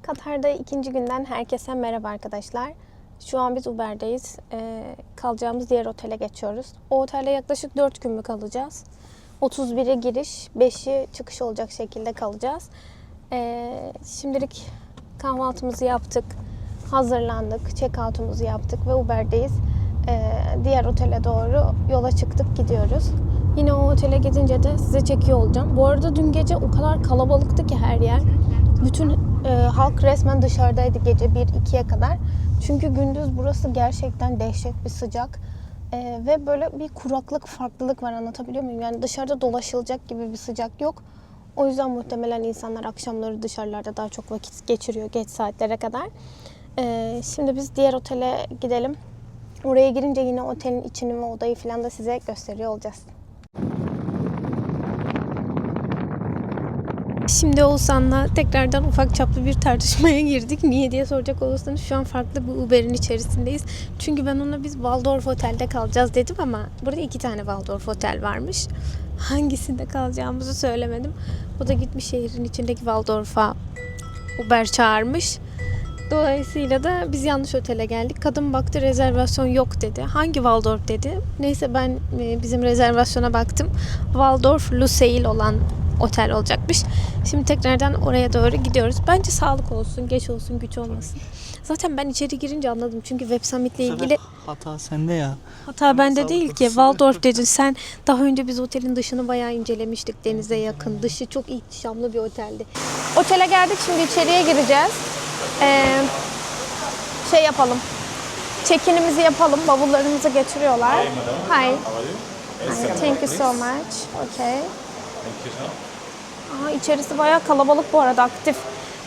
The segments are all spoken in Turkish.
Katar'da ikinci günden herkese merhaba arkadaşlar. Şu an biz Uber'deyiz. Kalacağımız diğer otele geçiyoruz. O otelde yaklaşık 4 gün mü kalacağız? 31'i giriş, 5'i çıkış olacak şekilde kalacağız. Şimdilik kahvaltımızı yaptık, hazırlandık, check-out'umuzu yaptık ve Uber'deyiz. Diğer otele doğru yola çıktık, gidiyoruz. Yine o otele gidince de size çekiyor olacağım. Bu arada dün gece o kadar kalabalıktı ki her yer. Bütün halk resmen dışarıdaydı gece 1-2'ye kadar. Çünkü gündüz burası gerçekten dehşet bir sıcak. Ve böyle bir kuraklık, farklılık var, anlatabiliyor muyum? Yani dışarıda dolaşılacak gibi bir sıcak yok. O yüzden muhtemelen insanlar akşamları dışarılarda daha çok vakit geçiriyor geç saatlere kadar. Şimdi biz diğer otele gidelim. Oraya girince yine otelin içini ve odayı falan da size gösteriyor olacağız. Şimdi Oğuzhan'la tekrardan ufak çaplı bir tartışmaya girdik. Niye diye soracak olursanız şu an farklı bir Uber'in içerisindeyiz. Çünkü ben ona biz Waldorf Otel'de kalacağız dedim ama burada 2 tane Waldorf Otel varmış. Hangisinde kalacağımızı söylemedim. O da gitmiş şehrin içindeki Waldorf'a Uber çağırmış. Dolayısıyla da biz yanlış otele geldik. Kadın baktı, rezervasyon yok dedi. Hangi Waldorf dedi. Neyse ben bizim rezervasyona baktım. Waldorf Lusail olan otel olacakmış. Şimdi tekrardan oraya doğru gidiyoruz. Bence sağlık olsun, geç olsun, güç olmasın. Zaten ben içeri girince anladım. Çünkü Web Summit'le ilgili... Hata sende ya. Hata bende değil ki. Waldorf dedin. Sen daha önce biz otelin dışını bayağı incelemiştik. Denize yakın. Dışı çok ihtişamlı bir oteldi. Otele geldik. Şimdi içeriye gireceğiz. Şey yapalım. Check-in'imizi yapalım. Bavullarımızı getiriyorlar. Hi. Thank you so much. Okay. Aa, içerisi bayağı kalabalık bu arada, aktif.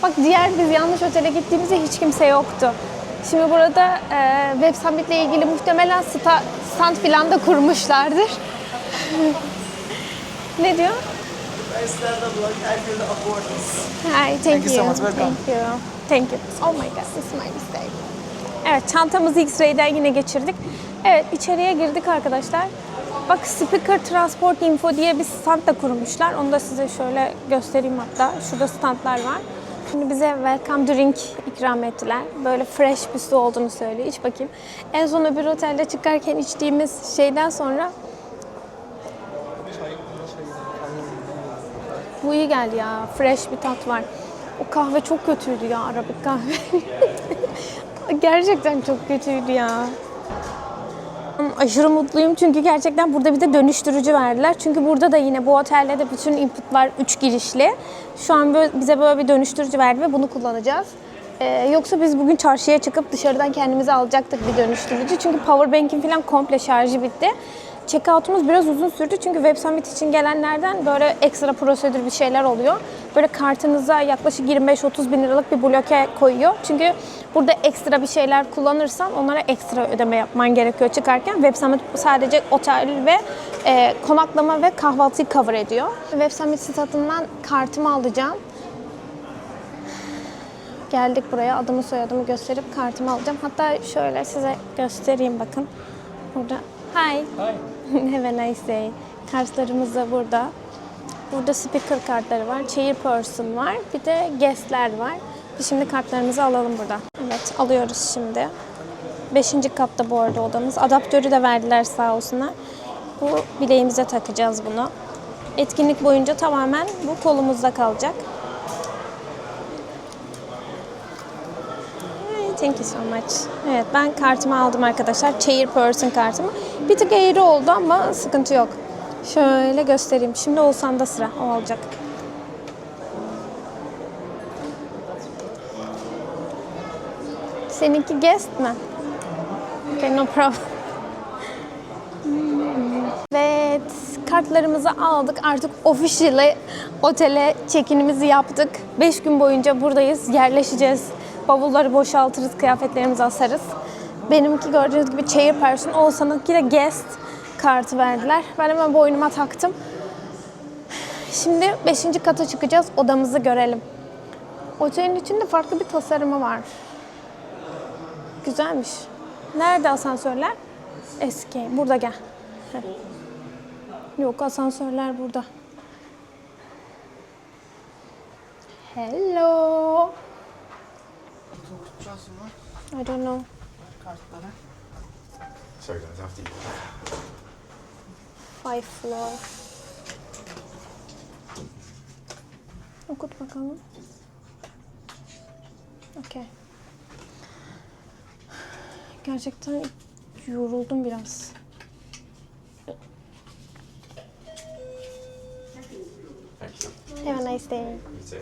Bak diğer biz yanlış otele gittiğimizde hiç kimse yoktu. Şimdi burada Web Summit'le ilgili muhtemelen stand falan da kurmuşlardır. Ne diyor? Hi, thank you. Thank you. Oh my god, this is my mistake. Evet, çantamızı X-ray'den yine geçirdik. Evet, içeriye girdik arkadaşlar. Bak, Speaker Transport Info diye bir stand da kurmuşlar. Onu da size şöyle göstereyim hatta. Şurada standlar var. Şimdi bize welcome drink ikram ettiler. Böyle fresh bir su olduğunu söylüyor. İç bakayım. En son öbür otelde çıkarken içtiğimiz şeyden sonra bu iyi geldi ya. Fresh bir tat var. O kahve çok kötüydü ya, Arabik kahve. Gerçekten çok kötüydü ya. Aşırı mutluyum çünkü gerçekten burada bir de dönüştürücü verdiler. Çünkü burada da yine bu otelde de bütün inputlar 3 girişli. Şu an bize böyle bir dönüştürücü verdi ve bunu kullanacağız. Yoksa biz bugün çarşıya çıkıp dışarıdan kendimize alacaktık bir dönüştürücü. Çünkü powerbank'in falan komple şarjı bitti. Check-out'umuz biraz uzun sürdü çünkü Web Summit için gelenlerden böyle ekstra prosedür bir şeyler oluyor. Böyle kartınıza yaklaşık 25-30 bin liralık bir bloke koyuyor. Çünkü burada ekstra bir şeyler kullanırsan onlara ekstra ödeme yapman gerekiyor çıkarken. Web Summit sadece otel ve konaklama ve kahvaltıyı cover ediyor. Web Summit statından kartımı alacağım. Geldik buraya, adımı soyadımı gösterip kartımı alacağım. Hatta şöyle size göstereyim, bakın. Burada. Hi. Have a nice day. Kartlarımız da burada. Burada speaker kartları var. Chairperson var. Bir de guestler var. Biz şimdi kartlarımızı alalım burada. Evet, alıyoruz şimdi. 5. katta bu arada odamız. Adaptörü de verdiler sağ olsunlar. Bu bileğimize takacağız bunu. Etkinlik boyunca tamamen bu kolumuzda kalacak. Thank you so much. Evet, ben kartımı aldım arkadaşlar. Chairperson kartımı. Bir tık eğri oldu ama sıkıntı yok. Şöyle göstereyim. Şimdi Oğuzhan'da sıra. O alacak. Seninki guest mi? Okay, no problem. Evet, kartlarımızı aldık. Artık officially otele check-in'imizi yaptık. 5 gün boyunca buradayız. Yerleşeceğiz. Bavulları boşaltırız, kıyafetlerimizi asarız. Benimki gördüğünüz gibi chairperson, Oğuzhan'ınki de guest kartı verdiler. Ben hemen boynuma taktım. Şimdi 5. kata çıkacağız, odamızı görelim. Otelin içinde farklı bir tasarımı var. Güzelmiş. Nerede asansörler? Eski. Burada gel. Yok, asansörler burada. Hello. I don't know. Kartları. Sorry guys, after you. 5 floor. Okut bakalım. Okay. Gerçekten yoruldum biraz. Thank you. Have a nice day. You too.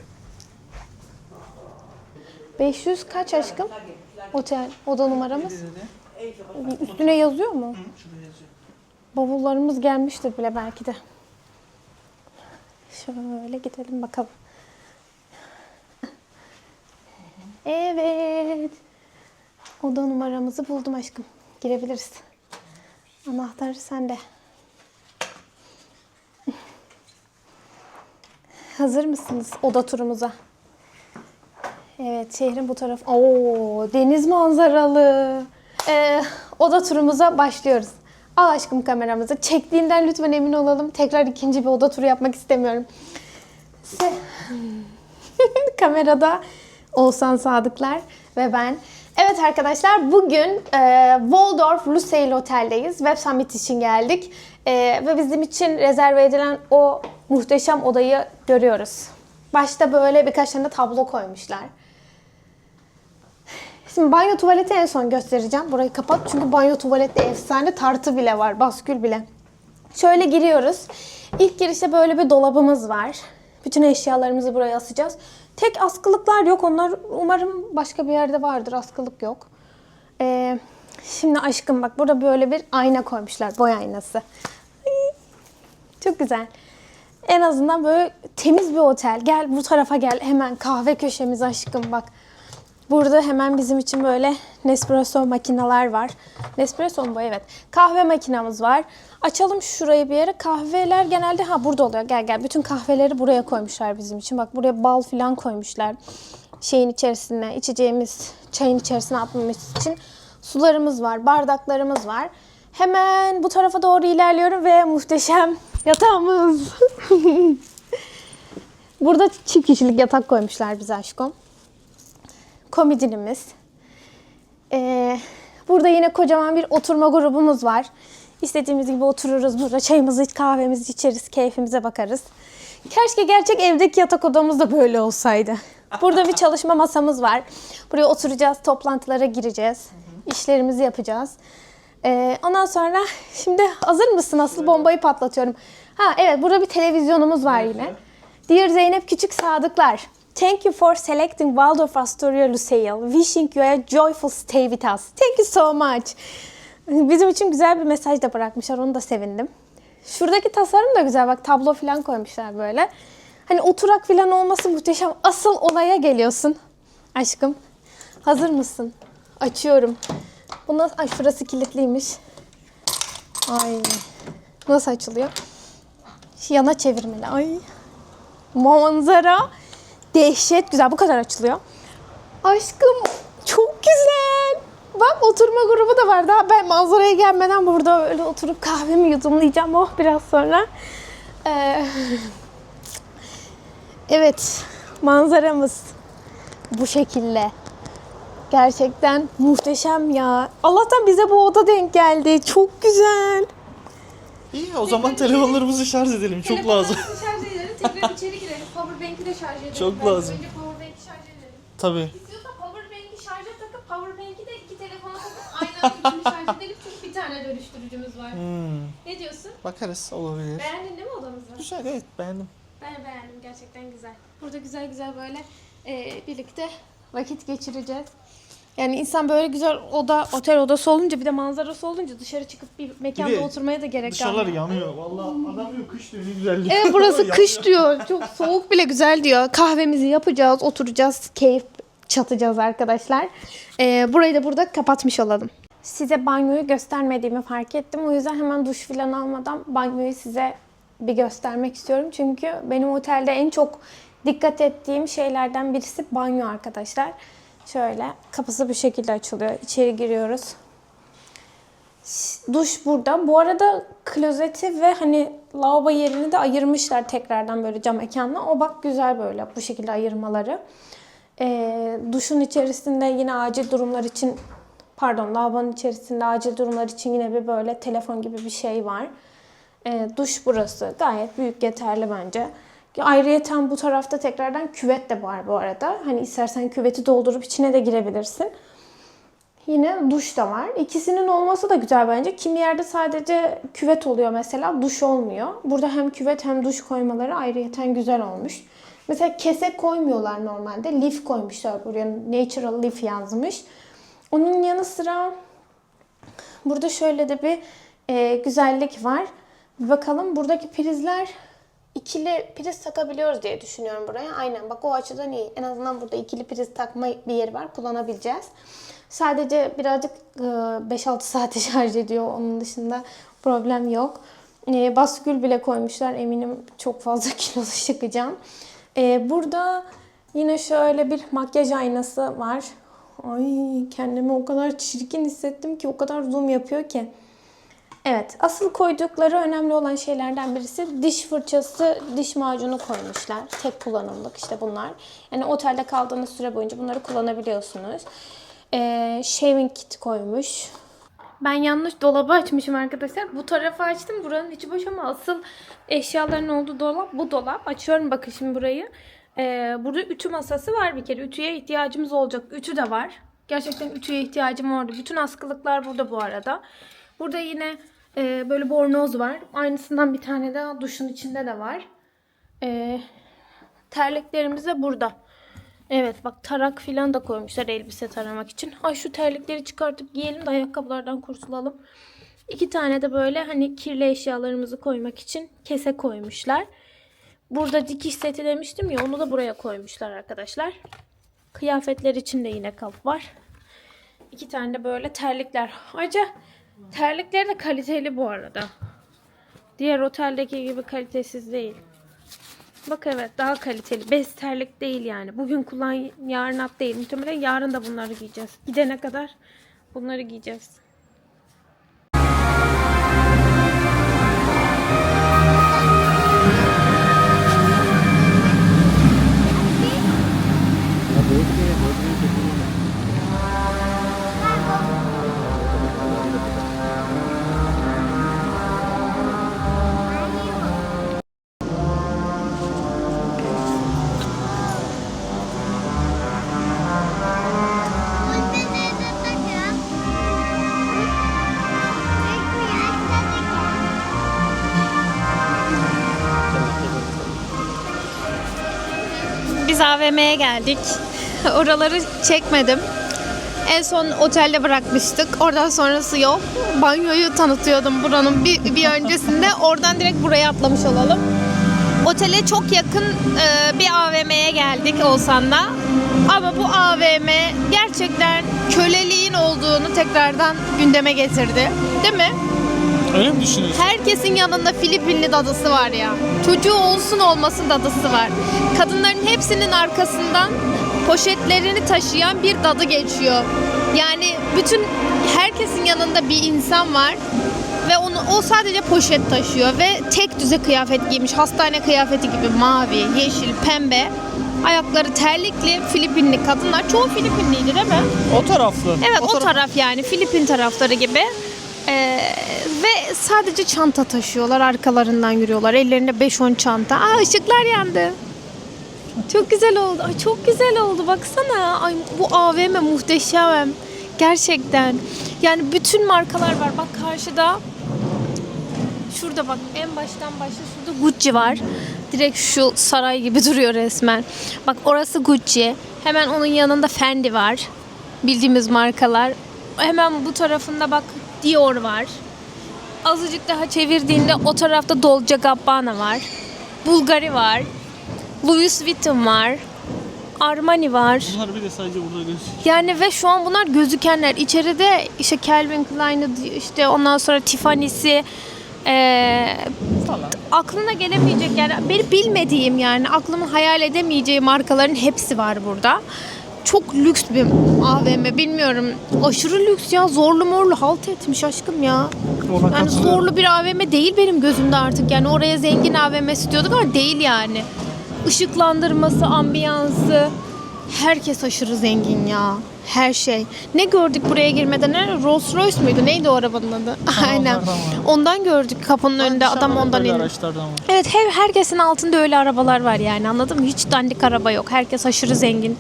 500 kaç aşkım? Otel, oda numaramız. Dedi. Üstüne yazıyor mu? Şurada yazıyor. Bavullarımız gelmiştir bile belki de. Şöyle gidelim bakalım. Evet. Oda numaramızı buldum aşkım. Girebiliriz. Anahtar sende. Hazır mısınız oda turumuza? Evet, şehrin bu tarafı. Oo, deniz manzaralı. Oda turumuza başlıyoruz. Al aşkım kameramızı. Çektiğinden lütfen emin olalım. Tekrar ikinci bir oda turu yapmak istemiyorum. Kamerada Oğuzhan Sadıklar ve ben. Evet arkadaşlar, bugün Waldorf Lusail Otel'deyiz. Web Summit için geldik. Ve bizim için rezerve edilen o muhteşem odayı görüyoruz. Başta böyle birkaç tane tablo koymuşlar. Şimdi banyo tuvaleti en son göstereceğim. Burayı kapat çünkü banyo tuvalette efsane tartı bile var, baskül bile. Şöyle giriyoruz. İlk girişte böyle bir dolabımız var. Bütün eşyalarımızı buraya asacağız. Tek askılıklar yok. Onlar umarım başka bir yerde vardır. Askılık yok. Şimdi aşkım bak, burada böyle bir ayna koymuşlar. Boy aynası. Ay, çok güzel. En azından böyle temiz bir otel. Gel bu tarafa gel. Hemen kahve köşemiz aşkım bak. Burada hemen bizim için böyle Nespresso makineler var. Nespresso mu bu? Evet. Kahve makinamız var. Açalım şurayı bir yere. Kahveler genelde burada oluyor. Gel gel. Bütün kahveleri buraya koymuşlar bizim için. Bak buraya bal falan koymuşlar. Şeyin içerisine, içeceğimiz çayın içerisine atmamız için. Sularımız var, bardaklarımız var. Hemen bu tarafa doğru ilerliyorum ve muhteşem yatağımız. Burada çift kişilik yatak koymuşlar bize aşkım. Komodinimiz. Burada yine kocaman bir oturma grubumuz var. İstediğimiz gibi otururuz burada. Çayımızı, kahvemizi içeriz, keyfimize bakarız. Keşke gerçek evdeki yatak odamız da böyle olsaydı. Burada bir çalışma masamız var. Buraya oturacağız, toplantılara gireceğiz. İşlerimizi yapacağız. Ondan sonra şimdi hazır mısın? Asıl bombayı patlatıyorum. Evet, burada bir televizyonumuz var yine. Dear Zeynep Küçük Sadıklar. Thank you for selecting Waldorf Astoria Lusail. Wishing you a joyful stay with us. Thank you so much. Bizim için güzel bir mesaj da bırakmışlar. Onu da sevindim. Şuradaki tasarım da güzel. Bak tablo falan koymuşlar böyle. Hani oturak falan olması muhteşem. Asıl olaya geliyorsun. Aşkım. Hazır mısın? Açıyorum. Ay şurası kilitliymiş. Ay. Nasıl açılıyor? Yana çevirmeli. Ay. Manzara. Dehşet güzel. Bu kadar açılıyor. Aşkım çok güzel. Bak oturma grubu da var. Daha ben manzaraya gelmeden burada öyle oturup kahvemi yudumlayacağım. Oh biraz sonra. Evet. Manzaramız bu şekilde. Gerçekten muhteşem ya. Allah'tan bize bu oda denk geldi. Çok güzel. İyi o zaman telefonlarımızı şarj edelim. Çok lazım. Telefonlarımızı şarj edelim. Tekrar içeri girelim. Powerbank'i de şarj edelim. Çok lazım. Önce powerbank'i şarj edelim. Tabii. İstiyorsan powerbank'i şarja takıp powerbank'i de iki telefona takıp aynı anda üçünü şarj edelim. Çünkü bir tane dönüştürücümüz var. Ne diyorsun? Bakarız, olabilir. Beğendin değil mi odamızı? Güzel, evet beğendim. Ben beğendim. Gerçekten güzel. Burada güzel güzel böyle birlikte vakit geçireceğiz. Yani insan böyle güzel otel odası olunca bir de manzarası olunca dışarı çıkıp bir mekanda Bir de oturmaya da gerek Dışarılar kalmıyor. yanıyor. Vallahi adam diyor kış diyor, ne güzel diyor. Evet burası Yanıyor. kış diyor. Çok soğuk bile güzel diyor. Kahvemizi yapacağız, oturacağız, keyif çatacağız arkadaşlar. Burayı da burada kapatmış olalım. Size banyoyu göstermediğimi fark ettim. O yüzden hemen duş falan almadan banyoyu size bir göstermek istiyorum. Çünkü benim otelde en çok dikkat ettiğim şeylerden birisi banyo arkadaşlar. Şöyle kapısı bu şekilde açılıyor. İçeri giriyoruz. Duş burada. Bu arada klozeti ve hani lavabo yerini de ayırmışlar tekrardan böyle cam mekanla. O bak güzel böyle bu şekilde ayırmaları. Duşun içerisinde yine acil durumlar için, pardon, lavabonun içerisinde acil durumlar için yine bir böyle telefon gibi bir şey var. Duş burası. Gayet büyük, yeterli bence. Ayrıyeten bu tarafta tekrardan küvet de var bu arada. Hani istersen küveti doldurup içine de girebilirsin. Yine duş da var. İkisinin olması da güzel bence. Kimi yerde sadece küvet oluyor mesela, duş olmuyor. Burada hem küvet hem duş koymaları ayrıyeten güzel olmuş. Mesela kese koymuyorlar normalde. Leaf koymuşlar buraya. Natural leaf yazmış. Onun yanı sıra burada şöyle de bir güzellik var. Bir bakalım, buradaki prizler ikili priz takabiliyoruz diye düşünüyorum buraya. Aynen, bak o açıdan iyi. En azından burada ikili priz takma bir yeri var. Kullanabileceğiz. Sadece birazcık 5-6 saate şarj ediyor. Onun dışında problem yok. Baskül bile koymuşlar. Eminim çok fazla kilo çıkacağım. Burada yine şöyle bir makyaj aynası var. Ay, kendimi o kadar çirkin hissettim ki, o kadar zoom yapıyor ki. Evet, asıl koydukları önemli olan şeylerden birisi diş fırçası, diş macunu koymuşlar. Tek kullanımlık işte bunlar. Yani otelde kaldığınız süre boyunca bunları kullanabiliyorsunuz. Shaving kit koymuş. Ben yanlış dolabı açmışım arkadaşlar. Bu tarafı açtım. Buranın içi boş ama asıl eşyaların olduğu dolap bu dolap. Açıyorum bakın şimdi burayı. Burada ütü masası var bir kere. Ütüye ihtiyacımız olacak. Ütü de var. Gerçekten ütüye ihtiyacım vardı. Bütün askılıklar burada bu arada. Burada yine böyle bornoz var. Aynısından bir tane daha duşun içinde de var. Terliklerimiz de burada. Evet bak, tarak filan da koymuşlar elbise taramak için. Ay, şu terlikleri çıkartıp giyelim de ayakkabılardan kurtulalım. 2 tane de böyle hani kirli eşyalarımızı koymak için kese koymuşlar. Burada dikiş seti demiştim ya, onu da buraya koymuşlar arkadaşlar. Kıyafetler için de yine kap var. 2 tane de böyle terlikler. Ayrıca terlikler de kaliteli bu arada. Diğer oteldeki gibi kalitesiz değil. Bak evet, daha kaliteli. Bez terlik değil yani. Bugün kullan yarın at değil. Muhtemelen yarın da bunları giyeceğiz. Gidene kadar bunları giyeceğiz. Biz AVM'ye geldik. Oraları çekmedim. En son otelde bırakmıştık. Oradan sonrası yok. Banyoyu tanıtıyordum buranın bir öncesinde. Oradan direkt buraya atlamış olalım. Otele çok yakın bir AVM'ye geldik Oğuzhan'da. Ama bu AVM gerçekten köleliğin olduğunu tekrardan gündeme getirdi. Değil mi? Öyle mi düşünüyorsun? Herkesin yanında Filipinli dadısı var ya. Çocuğu olsun olmasın dadısı var. Kadınların hepsinin arkasından poşetlerini taşıyan bir dadı geçiyor. Yani bütün herkesin yanında bir insan var ve o sadece poşet taşıyor ve tek düze kıyafet giymiş. Hastane kıyafeti gibi mavi, yeşil, pembe. Ayakları terlikli Filipinli kadınlar. Çoğu Filipinliydi değil mi? O taraflı. Evet, o taraf yani Filipin tarafları gibi. Ve sadece çanta taşıyorlar, arkalarından yürüyorlar. Ellerinde 5-10 çanta. Aa, ışıklar yandı. Çok güzel oldu. Ay, çok güzel oldu. Baksana. Ay, bu AVM muhteşem. Gerçekten. Yani bütün markalar var. Bak karşıda. Şurada bak, en baştan başla şurada Gucci var. Direkt şu saray gibi duruyor resmen. Bak orası Gucci. Hemen onun yanında Fendi var. Bildiğimiz markalar. Hemen bu tarafında bak Dior var. Azıcık daha çevirdiğinde o tarafta Dolce Gabbana var. Bulgari var. Louis Vuitton var. Armani var. Bunlar bir de sadece burada gözüküyor. Yani ve şu an bunlar gözükenler. İçeride işte Calvin Klein'ı, işte ondan sonra Tiffany'si, aklına gelemeyecek yani benim bilmediğim, yani aklımın hayal edemeyeceği markaların hepsi var burada. Çok lüks bir AVM, bilmiyorum. Aşırı lüks ya, zorlu morlu halt etmiş aşkım ya. Yani zorlu bir AVM değil benim gözümde artık. Yani oraya zengin AVM'si diyorduk ama değil yani. Işıklandırması, ambiyansı, Herkes aşırı zengin ya. Her şey. Ne gördük buraya girmeden? Rolls Royce muydu? Neydi o arabanın adı? Aynen. onlardan var. Ondan gördük kapının önünde adam ondan böyle indi. araçlardan var. Evet, herkesin altında öyle arabalar var yani, anladın mı? Hiç dandik araba yok. Herkes aşırı zengin.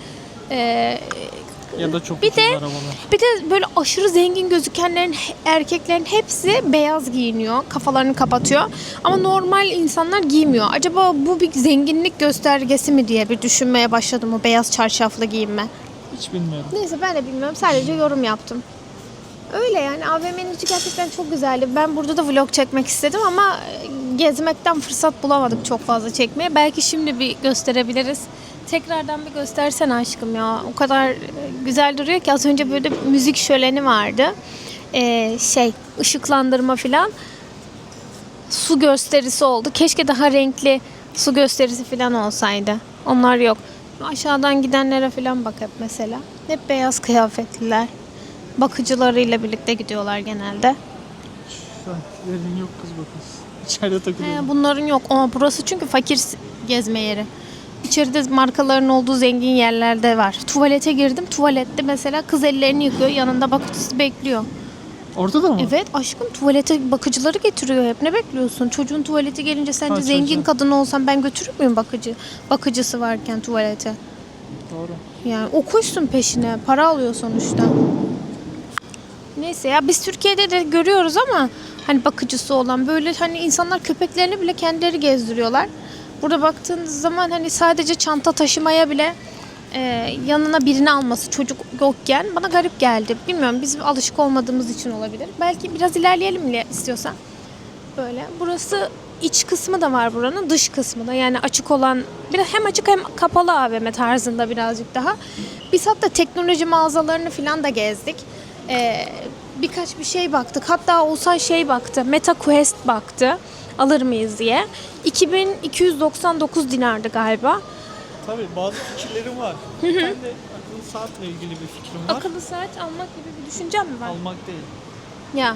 Ya da çok Bir ucuz de- arabalar. Bir de böyle aşırı zengin gözükenlerin, erkeklerin hepsi beyaz giyiniyor. Kafalarını kapatıyor. Ama normal insanlar giymiyor. Acaba bu bir zenginlik göstergesi mi diye bir düşünmeye başladım, o beyaz çarşaflı giyinme. Hiç bilmiyorum. Neyse, ben de bilmiyorum. Sadece yorum yaptım. Öyle yani, AVM'nin içi gerçekten çok güzeldi. Ben burada da vlog çekmek istedim ama gezmekten fırsat bulamadık çok fazla çekmeye. Belki şimdi bir gösterebiliriz. Tekrardan bir göstersene aşkım ya. O kadar güzel duruyor ki, az önce böyle müzik şöleni vardı. Işıklandırma falan. Su gösterisi oldu. Keşke daha renkli su gösterisi falan olsaydı. Onlar yok. Aşağıdan gidenlere falan bak hep mesela. Hep beyaz kıyafetliler. Bakıcılarıyla birlikte gidiyorlar genelde. Şu an yerin yok kız bakın. İçeride takılıyorum. Bunların yok. Burası çünkü fakir gezme yeri. İçeride markaların olduğu zengin yerlerde var. Tuvalete girdim. Tuvalette mesela kız ellerini yıkıyor. Yanında bakıcısı bekliyor. Ortada mı? Evet aşkım, tuvalete bakıcıları getiriyor hep. Ne bekliyorsun? Çocuğun tuvaleti gelince sence Ha, zengin çocuğun. kadın olsam ben götürür müyüm bakıcısı varken tuvalete? Doğru. Yani o koşsun peşine. Para alıyor sonuçta. Neyse ya, biz Türkiye'de de görüyoruz ama hani bakıcısı olan böyle, hani insanlar köpeklerini bile kendileri gezdiriyorlar. Burada baktığınız zaman hani sadece çanta taşımaya bile yanına birini alması çocuk yokken bana garip geldi. Bilmiyorum, biz alışık olmadığımız için olabilir. Belki biraz ilerleyelim mi istiyorsan. Böyle. Burası iç kısmı da var buranın, dış kısmı da. Yani açık olan, biraz hem açık hem kapalı AVM tarzında birazcık daha. Biz hatta teknoloji mağazalarını falan da gezdik. Birkaç bir şey baktık. Hatta Oğuzhan baktı. Meta Quest baktı. Alır mıyız diye. 2299 dinardı galiba. Tabii bazı fikirlerim var. Ben de akıllı saatle ilgili bir fikrim var. Akıllı saat almak gibi bir düşüncem mi var? Almak değil. Ya.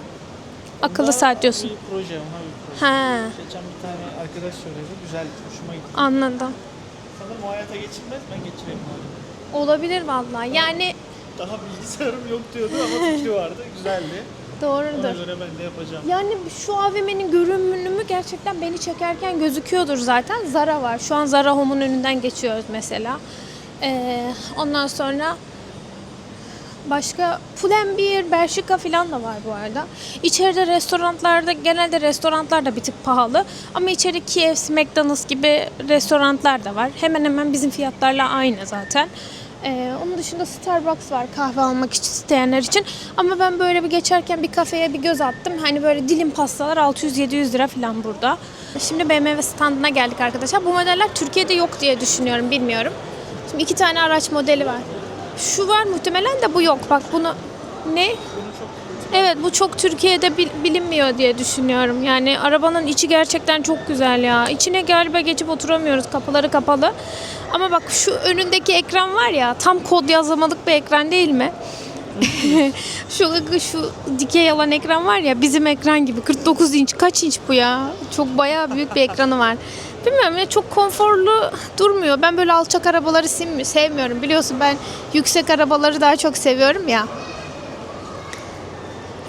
Akıllı Onda saat diyorsun. Bir proje, ona bir proje. Ha, Geçen bir tane arkadaş söyledi. Güzel, hoşuma gitti. anladım. Sanırım o hayata geçilmez, ben geçireyim abi. Olabilir vallahi. Yani Daha bilgisayarım yok diyordu ama fikri vardı. Güzeldi. Ona doğrudur. göre ben de yapacağım. Yani şu AVM'nin görünümü gerçekten beni çekerken gözüküyordur zaten. Zara var. Şu an Zara Home'un önünden geçiyoruz mesela. Ondan sonra başka Pull&Bear, Bershka falan da var bu arada. İçeride restoranlarda, genelde restoranlar da bir tık pahalı. Ama içeri KFC, McDonald's gibi restoranlar da var. Hemen hemen bizim fiyatlarla aynı zaten. Onun dışında Starbucks var kahve almak isteyenler için. Ama ben böyle bir geçerken bir kafeye bir göz attım. Hani böyle dilim pastalar 600-700 lira falan burada. Şimdi BMW standına geldik arkadaşlar. Bu modeller Türkiye'de yok diye düşünüyorum, bilmiyorum. Şimdi 2 tane araç modeli var. Şu var muhtemelen de bu yok. Bak bunu ne? Evet, bu çok Türkiye'de bilinmiyor diye düşünüyorum. Yani arabanın içi gerçekten çok güzel ya. İçine galiba geçip oturamıyoruz. Kapıları kapalı. Ama bak şu önündeki ekran var ya, tam kod yazamalık bir ekran değil mi? şu dikey olan ekran var ya, bizim ekran gibi 49 inç. Kaç inç bu ya? Çok bayağı büyük bir ekranı var. Bilmiyorum ya, çok konforlu durmuyor. Ben böyle alçak arabaları sevmiyorum. Biliyorsun, ben yüksek arabaları daha çok seviyorum ya.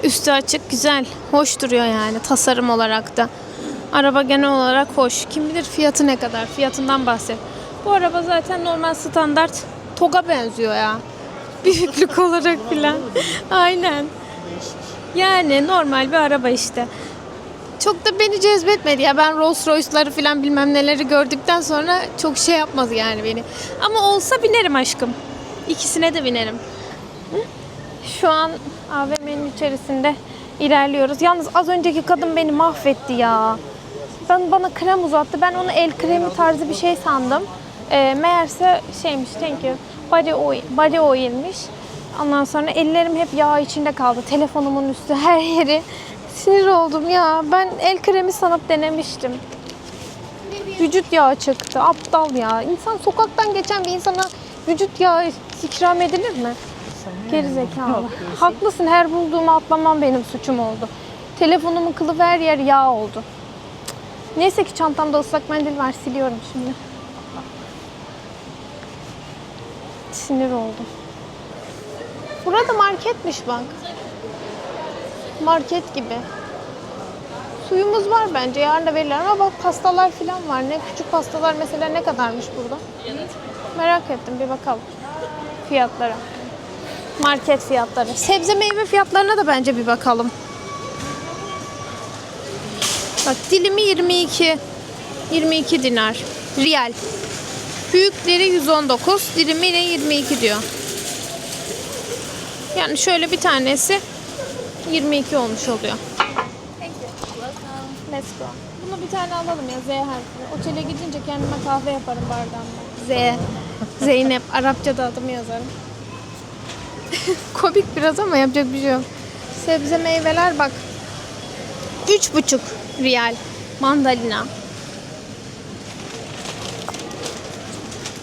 Üstü açık, güzel, hoş duruyor yani tasarım olarak da. Araba genel olarak hoş. Kim bilir fiyatı ne kadar? Fiyatından bahset. Bu araba zaten normal standart TOG'a benziyor ya. Büyüklük olarak filan. Aynen. Yani normal bir araba işte. Çok da beni cezbetmedi ya. Ben Rolls Royce'ları filan bilmem neleri gördükten sonra çok şey yapmaz yani beni. Ama olsa binerim aşkım. İkisine de binerim. Şu an AVM'nin içerisinde ilerliyoruz. Yalnız az önceki kadın beni mahvetti ya. Bana krem uzattı. Ben onu el kremi tarzı bir şey sandım. Meğerse şeymiş, thank you. Body oil'miş. Ondan sonra ellerim hep yağ içinde kaldı. Telefonumun üstü, her yeri. Sinir oldum ya. Ben el kremi sanıp denemiştim. Vücut yağı çıktı. Aptal ya. İnsan, sokaktan geçen bir insana vücut yağı ikram edilir mi? Gerizekalı. Haklısın, her bulduğumu atlamam benim suçum oldu. Telefonumun kılıf her yer yağ oldu. Neyse ki çantamda ıslak mendil var, siliyorum şimdi. Sinir oldum. Burada marketmiş bak. Market gibi. Suyumuz var bence. Yarın da verirler ama bak pastalar falan var. Ne küçük pastalar mesela ne kadarmış burada? Merak ettim, bir bakalım fiyatlara. Market fiyatları. Sebze meyve fiyatlarına da bence bir bakalım. Bak dilimi 22. 22 dinar. Riyal. Büyükleri 119. Dilimi yine 22 diyor. Yani şöyle bir tanesi 22 olmuş oluyor. Let's go. Bunu bir tane alalım ya, Z harfi. Otele gidince kendime kahve yaparım bardağımda. Z. Zeynep. Arapçada adımı yazarım. Komik biraz ama yapacak bir şey yok. Sebze meyveler bak. 3,5 riyal. Mandalina.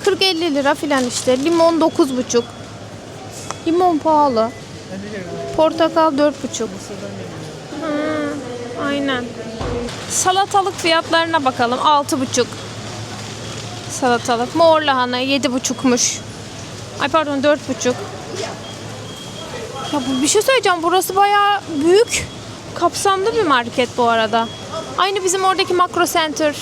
40-50 lira filan işte. Limon 9,5. Limon pahalı. Portakal 4,5. Aynen. Salatalık fiyatlarına bakalım. 6,5. Salatalık. Mor lahana 7,5'muş. Ay pardon 4,5. Ya bir şey söyleyeceğim. Burası bayağı büyük. Kapsamlı bir market bu arada. Aynı bizim oradaki Makro Center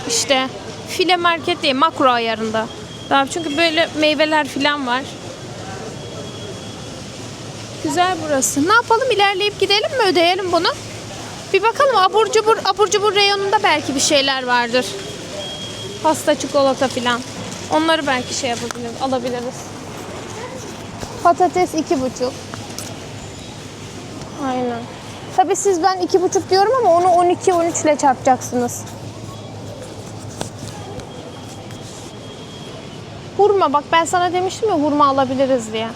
işte. File market değil, makro ayarında. Daha çünkü böyle meyveler falan var. Güzel burası. Ne yapalım? İlerleyip gidelim mi? Ödeyelim bunu. Bir bakalım, abur cubur reyonunda belki bir şeyler vardır. Pasta, çikolata falan. Onları belki şey yapabiliriz, alabiliriz. Patates 2,5. Aynen. Tabii siz ben 2,5 diyorum ama onu 12-13 ile çarpacaksınız. Hurma bak, ben sana demiştim ya hurma alabiliriz diye.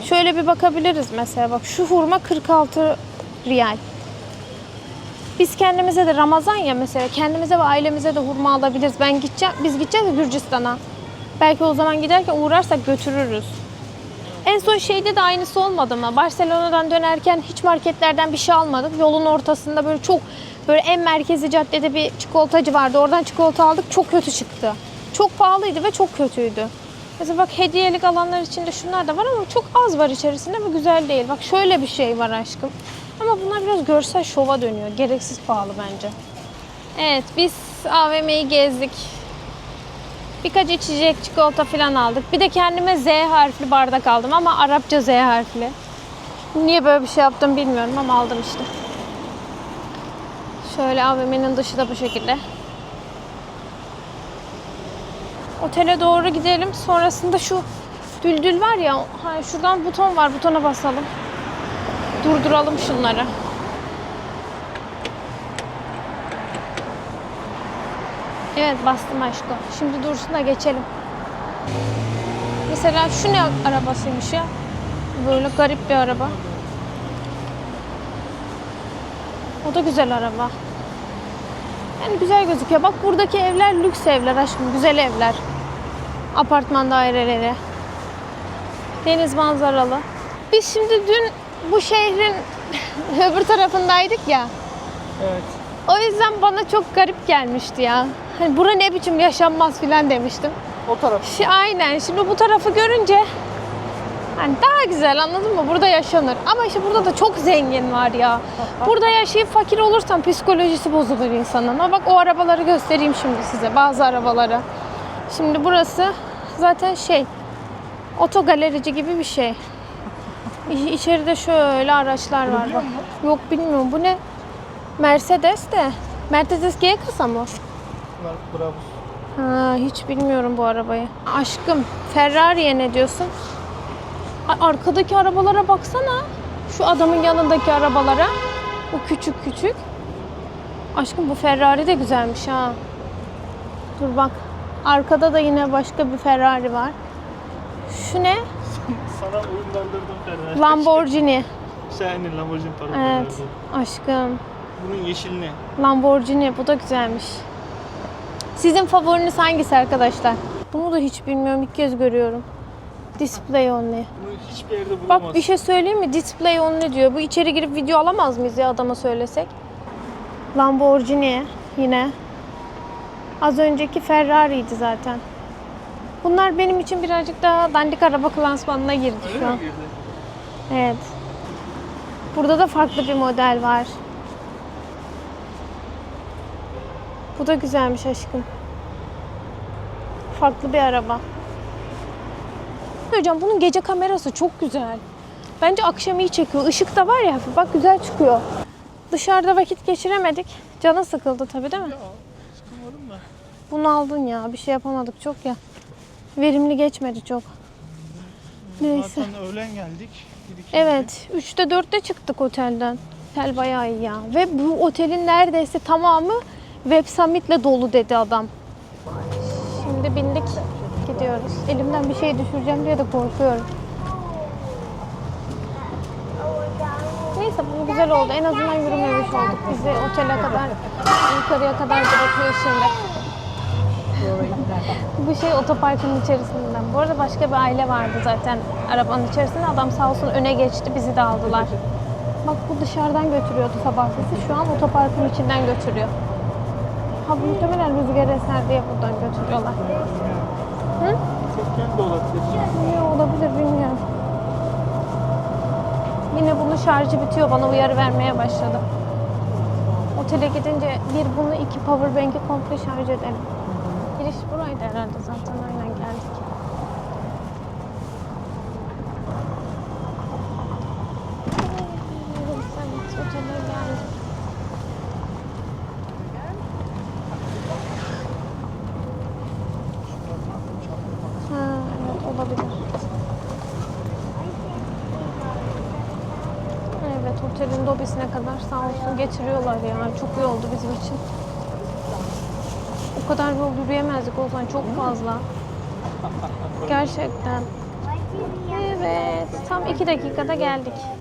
Şöyle bir bakabiliriz mesela, bak şu hurma 46 riyal. Biz kendimize de Ramazan ya mesela, kendimize ve ailemize de hurma alabiliriz. Biz gideceğiz Gürcistan'a. Belki o zaman giderken uğrarsak götürürüz. En son şeyde de aynısı olmadı mı? Barcelona'dan dönerken hiç marketlerden bir şey almadık. Yolun ortasında böyle en merkezi caddede bir çikolatacı vardı. Oradan çikolata aldık. Çok kötü çıktı. Çok pahalıydı ve çok kötüydü. Mesela bak hediyelik alanlar içinde şunlar da var ama çok az var içerisinde ve güzel değil. Bak şöyle bir şey var aşkım. Ama bunlar biraz görsel şova dönüyor. Gereksiz pahalı bence. Evet, biz AVM'yi gezdik. Birkaç içecek, çikolata falan aldık. Bir de kendime Z harfli bardak aldım ama Arapça Z harfli. Niye böyle bir şey yaptım bilmiyorum ama aldım işte. Şöyle AVM'nin dışı da bu şekilde. Otele doğru gidelim. Sonrasında şu düldül var ya, şuradan buton var. Butona basalım. Durduralım şunları. Evet, bastım aşkım. Şimdi dursun da geçelim. Mesela şu ne arabasıymış ya? Böyle garip bir araba. O da güzel araba. Yani güzel gözüküyor. Bak buradaki evler lüks evler aşkım. Güzel evler. Apartman daireleri. Deniz manzaralı. Biz şimdi dün bu şehrin öbür tarafındaydık ya. Evet. O yüzden bana çok garip gelmişti ya. Hani bura ne biçim yaşanmaz filan demiştim. O taraf. Aynen. Şimdi bu tarafı görünce hani daha güzel, anladın mı? Burada yaşanır. Ama işte burada da çok zengin var ya. Burada yaşayıp fakir olursan psikolojisi bozulur insanın. Ama bak o arabaları göstereyim şimdi size. Bazı arabaları. Şimdi burası zaten otogalerici gibi bir şey. İçeride şöyle araçlar var bak. Yok bilmiyorum. Bu ne? Mercedes de. Mercedes G kasa mı? Bravo. Ha, hiç bilmiyorum bu arabayı. Aşkım, Ferrari'ye ne diyorsun? Arkadaki arabalara baksana. Şu adamın yanındaki arabalara. O küçük küçük. Aşkım bu Ferrari de güzelmiş ha. Dur bak. Arkada da yine başka bir Ferrari var. Şu ne? Sana uyumlandırdım Ferrari. Lamborghini. Senin Lamborghini pardon. Evet. Aşkım. Bunun yeşil ne? Lamborghini. Bu da güzelmiş. Sizin favoriniz hangisi arkadaşlar? Bunu da hiç bilmiyorum. İlk kez görüyorum. Display only. Bunu hiçbir yerde bulamazsın. Bak bir şey söyleyeyim mi? Display only diyor. Bu içeri girip video alamaz mıyız ya adama söylesek? Lamborghini yine. Az önceki Ferrari'ydi zaten. Bunlar benim için birazcık daha dandik araba klasmanına girdi Öyle şu an. mi girdi? Evet. Burada da farklı bir model var. Bu da güzelmiş aşkım. Farklı bir araba. Hocam bunun gece kamerası çok güzel. Bence akşam iyi çekiyor. Işık da var ya hafif. Bak güzel çıkıyor. Dışarıda vakit geçiremedik. Canın sıkıldı tabii değil mi? Ya sıkılmadım da. Bunu aldın ya. Bir şey yapamadık çok ya. Verimli geçmedi çok. Neyse. Zaten öğlen geldik. Evet. 3'te 4'te çıktık otelden. Otel bayağı iyi ya. Ve bu otelin neredeyse tamamı Web Summit'le dolu dedi adam. Şimdi bindik. Gidiyoruz. Elimden bir şey düşüreceğim diye de korkuyorum. Neyse bu güzel oldu. En azından yürümemiş olduk. Bizi otele kadar, yukarıya kadar bırakıyor şimdi. Bu şey otoparkın içerisinden. Bu arada başka bir aile vardı zaten arabanın içerisinde. Adam sağ olsun öne geçti. Bizi de aldılar. Bak bu dışarıdan götürüyordu sabah bizi. Şu an otoparkın içinden götürüyor. Ha muhtemelen rüzgar eser diye buradan götürüyorlar. Hı? Çekken de olabilir. Ne olabilir bilmiyorum. Yine bunun şarjı bitiyor. Bana uyarı vermeye başladı. Otele gidince bir bunu iki powerbank'i komple şarj edelim. Giriş buraydı herhalde zaten. Aynen geldik. Evet, otele geldik. Ha, evet olabilir. Evet, otelin lobisine kadar sağ olsun getiriyorlar yani. Çok iyi oldu bizim için. O kadar yol yürüyemezdik o zaman çok fazla. Gerçekten. Evet, tam 2 dakikada geldik.